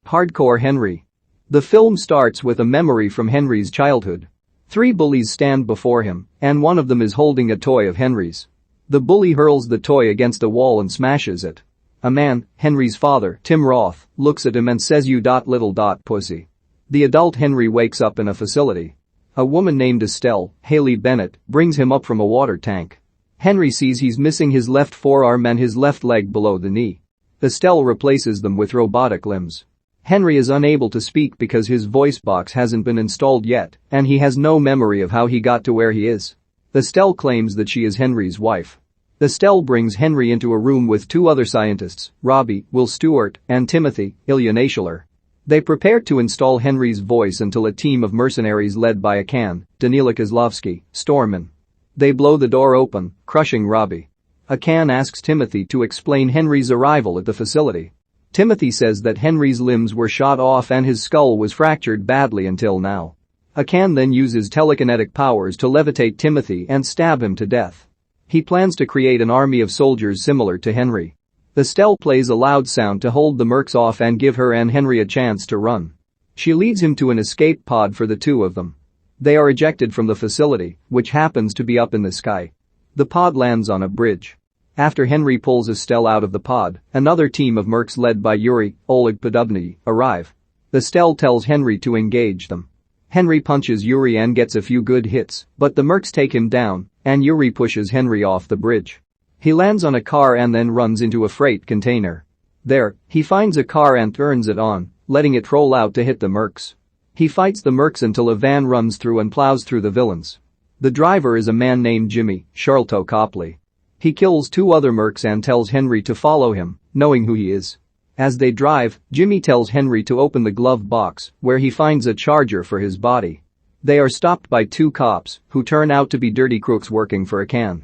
Hardcore Henry. The film starts with a memory from Henry's childhood. 3 bullies stand before him, and one of them is holding a toy of Henry's. The bully hurls the toy against a wall and smashes it. A man, Henry's father, Tim Roth, looks at him and says "You little pussy." The adult Henry wakes up in a facility. A woman named Estelle, Haley Bennett, brings him up from a water tank. Henry sees he's missing his left forearm and his left leg below the knee. Estelle replaces them with robotic limbs. Henry is unable to speak because his voice box hasn't been installed yet, and he has no memory of how he got to where he is. Estelle claims that she is Henry's wife. Estelle brings Henry into a room with 2 other scientists, Robbie, Will Stewart, and Timothy, Ilya Naishuller. They prepare to install Henry's voice until a team of mercenaries led by Akan, Danila Kozlovsky, storm in. They blow the door open, crushing Robbie. Akan asks Timothy to explain Henry's arrival at the facility. Timothy says that Henry's limbs were shot off and his skull was fractured badly until now. Akan then uses telekinetic powers to levitate Timothy and stab him to death. He plans to create an army of soldiers similar to Henry. Estelle plays a loud sound to hold the mercs off and give her and Henry a chance to run. She leads him to an escape pod for the 2 of them. They are ejected from the facility, which happens to be up in the sky. The pod lands on a bridge. After Henry pulls Estelle out of the pod, another team of mercs led by Yuri, Oleg Podubny, arrive. Estelle tells Henry to engage them. Henry punches Yuri and gets a few good hits, but the mercs take him down, and Yuri pushes Henry off the bridge. He lands on a car and then runs into a freight container. There, he finds a car and turns it on, letting it roll out to hit the mercs. He fights the mercs until a van runs through and plows through the villains. The driver is a man named Jimmy, Sharlto Copley. He kills 2 other mercs and tells Henry to follow him, knowing who he is. As they drive, Jimmy tells Henry to open the glove box, where he finds a charger for his body. They are stopped by 2 cops, who turn out to be dirty crooks working for Akan.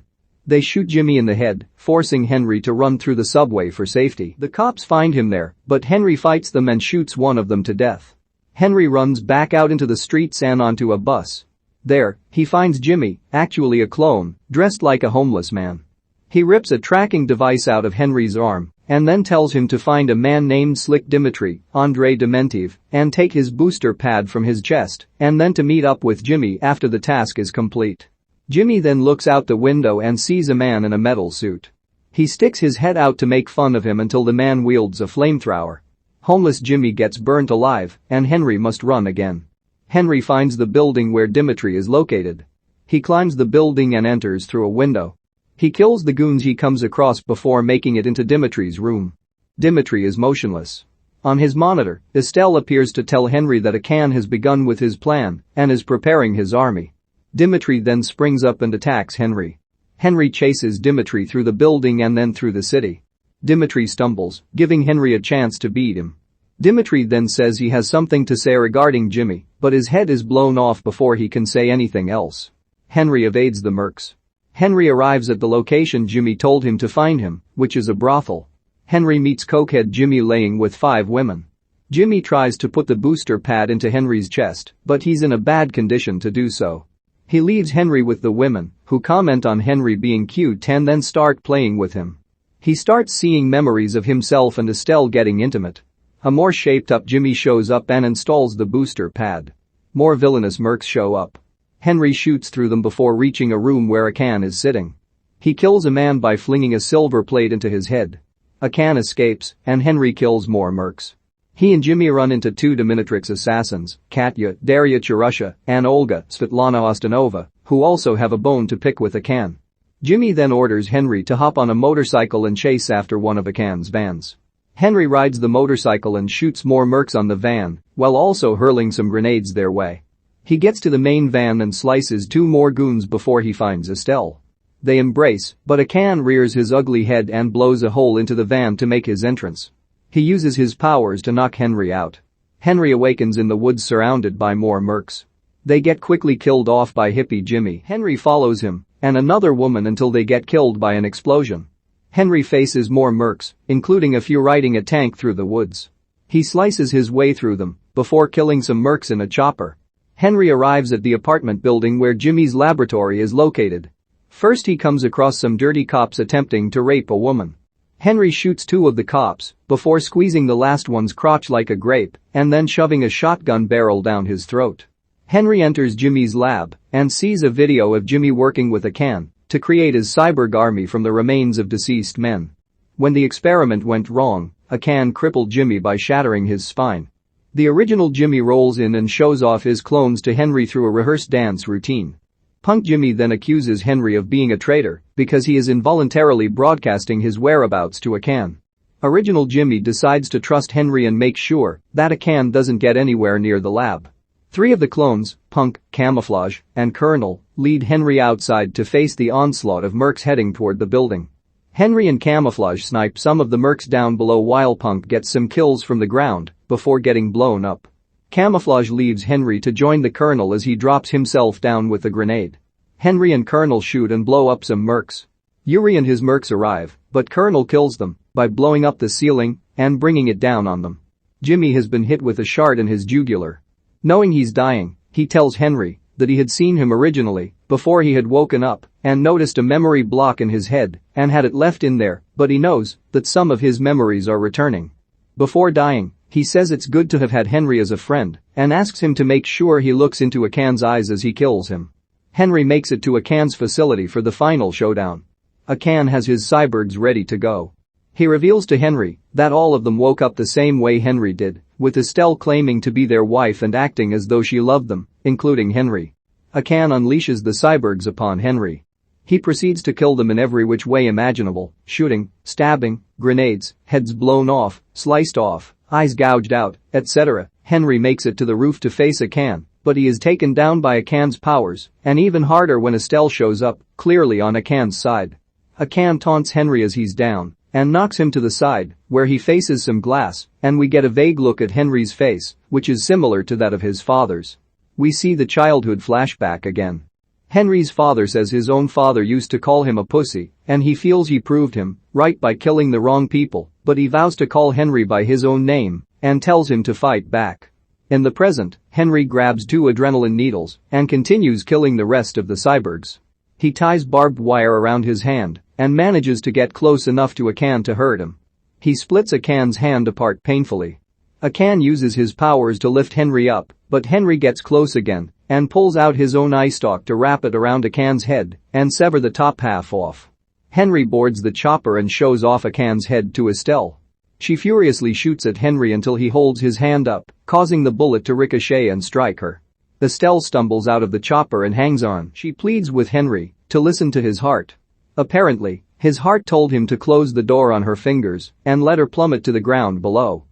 They shoot Jimmy in the head, forcing Henry to run through the subway for safety. The cops find him there, but Henry fights them and shoots one of them to death. Henry runs back out into the streets and onto a bus. There, he finds Jimmy, actually a clone, dressed like a homeless man. He rips a tracking device out of Henry's arm and then tells him to find a man named Slick Dimitri, Andrei Dementiev, and take his booster pad from his chest and then to meet up with Jimmy after the task is complete. Jimmy then looks out the window and sees a man in a metal suit. He sticks his head out to make fun of him until the man wields a flamethrower. Homeless Jimmy gets burnt alive and Henry must run again. Henry finds the building where Dimitri is located. He climbs the building and enters through a window. He kills the goons he comes across before making it into Dimitri's room. Dimitri is motionless. On his monitor, Estelle appears to tell Henry that Akan has begun with his plan and is preparing his army. Dimitri then springs up and attacks Henry. Henry chases Dimitri through the building and then through the city. Dimitri stumbles, giving Henry a chance to beat him. Dimitri then says he has something to say regarding Jimmy, but his head is blown off before he can say anything else. Henry evades the mercs. Henry arrives at the location Jimmy told him to find him, which is a brothel. Henry meets cokehead Jimmy laying with 5 women. Jimmy tries to put the booster pad into Henry's chest, but he's in a bad condition to do so. He leaves Henry with the women, who comment on Henry being cute and then start playing with him. He starts seeing memories of himself and Estelle getting intimate. A more shaped-up Jimmy shows up and installs the booster pad. More villainous mercs show up. Henry shoots through them before reaching a room where Akan is sitting. He kills a man by flinging a silver plate into his head. Akan escapes, and Henry kills more mercs. He and Jimmy run into 2 dominatrix assassins, Katya, Darya Charusha, and Olga, Svetlana Ustinova, who also have a bone to pick with Akan. Jimmy then orders Henry to hop on a motorcycle and chase after one of Akan's vans. Henry rides the motorcycle and shoots more mercs on the van, while also hurling some grenades their way. He gets to the main van and slices 2 more goons before he finds Estelle. They embrace, but Akan rears his ugly head and blows a hole into the van to make his entrance. He uses his powers to knock Henry out. Henry awakens in the woods surrounded by more mercs. They get quickly killed off by hippie Jimmy. Henry follows him and another woman until they get killed by an explosion. Henry faces more mercs, including a few riding a tank through the woods. He slices his way through them before killing some mercs in a chopper. Henry arrives at the apartment building where Jimmy's laboratory is located. First he comes across some dirty cops attempting to rape a woman. Henry shoots two of the cops before squeezing the last one's crotch like a grape and then shoving a shotgun barrel down his throat. Henry enters Jimmy's lab and sees a video of Jimmy working with a can to create his cyborg army from the remains of deceased men. When the experiment went wrong, a can crippled Jimmy by shattering his spine. The original Jimmy rolls in and shows off his clones to Henry through a rehearsed dance routine. Punk Jimmy then accuses Henry of being a traitor because he is involuntarily broadcasting his whereabouts to a can. Original Jimmy decides to trust Henry and make sure that a can doesn't get anywhere near the lab. Three of the clones, Punk, Camouflage, and Colonel, lead Henry outside to face the onslaught of mercs heading toward the building. Henry and Camouflage snipe some of the mercs down below while Punk gets some kills from the ground before getting blown up. Camouflage leaves Henry to join the Colonel as he drops himself down with a grenade. Henry and Colonel shoot and blow up some mercs. Yuri and his mercs arrive, but Colonel kills them by blowing up the ceiling and bringing it down on them. Jimmy has been hit with a shard in his jugular. Knowing he's dying, he tells Henry that he had seen him originally before he had woken up and noticed a memory block in his head and had it left in there, but he knows that some of his memories are returning. Before dying, he says it's good to have had Henry as a friend and asks him to make sure he looks into Akan's eyes as he kills him. Henry makes it to Akan's facility for the final showdown. Akan has his cyborgs ready to go. He reveals to Henry that all of them woke up the same way Henry did, with Estelle claiming to be their wife and acting as though she loved them, including Henry. Akan unleashes the cyborgs upon Henry. He proceeds to kill them in every which way imaginable, shooting, stabbing, grenades, heads blown off, sliced off, eyes gouged out, etc. Henry makes it to the roof to face Akan, but he is taken down by Akan's powers, and even harder when Estelle shows up, clearly on Akan's side. Akan taunts Henry as he's down and knocks him to the side, where he faces some glass, and we get a vague look at Henry's face, which is similar to that of his father's. We see the childhood flashback again. Henry's father says his own father used to call him a pussy, and he feels he proved him right by killing the wrong people, but he vows to call Henry by his own name and tells him to fight back. In the present, Henry grabs two adrenaline needles and continues killing the rest of the cyborgs. He ties barbed wire around his hand and manages to get close enough to Akan to hurt him. He splits Akan's hand apart painfully. Akan uses his powers to lift Henry up, but Henry gets close again and pulls out his own eye stalk to wrap it around Akan's head and sever the top half off. Henry boards the chopper and shows off Akan's head to Estelle. She furiously shoots at Henry until he holds his hand up, causing the bullet to ricochet and strike her. Estelle stumbles out of the chopper and hangs on. She pleads with Henry to listen to his heart. Apparently, his heart told him to close the door on her fingers and let her plummet to the ground below.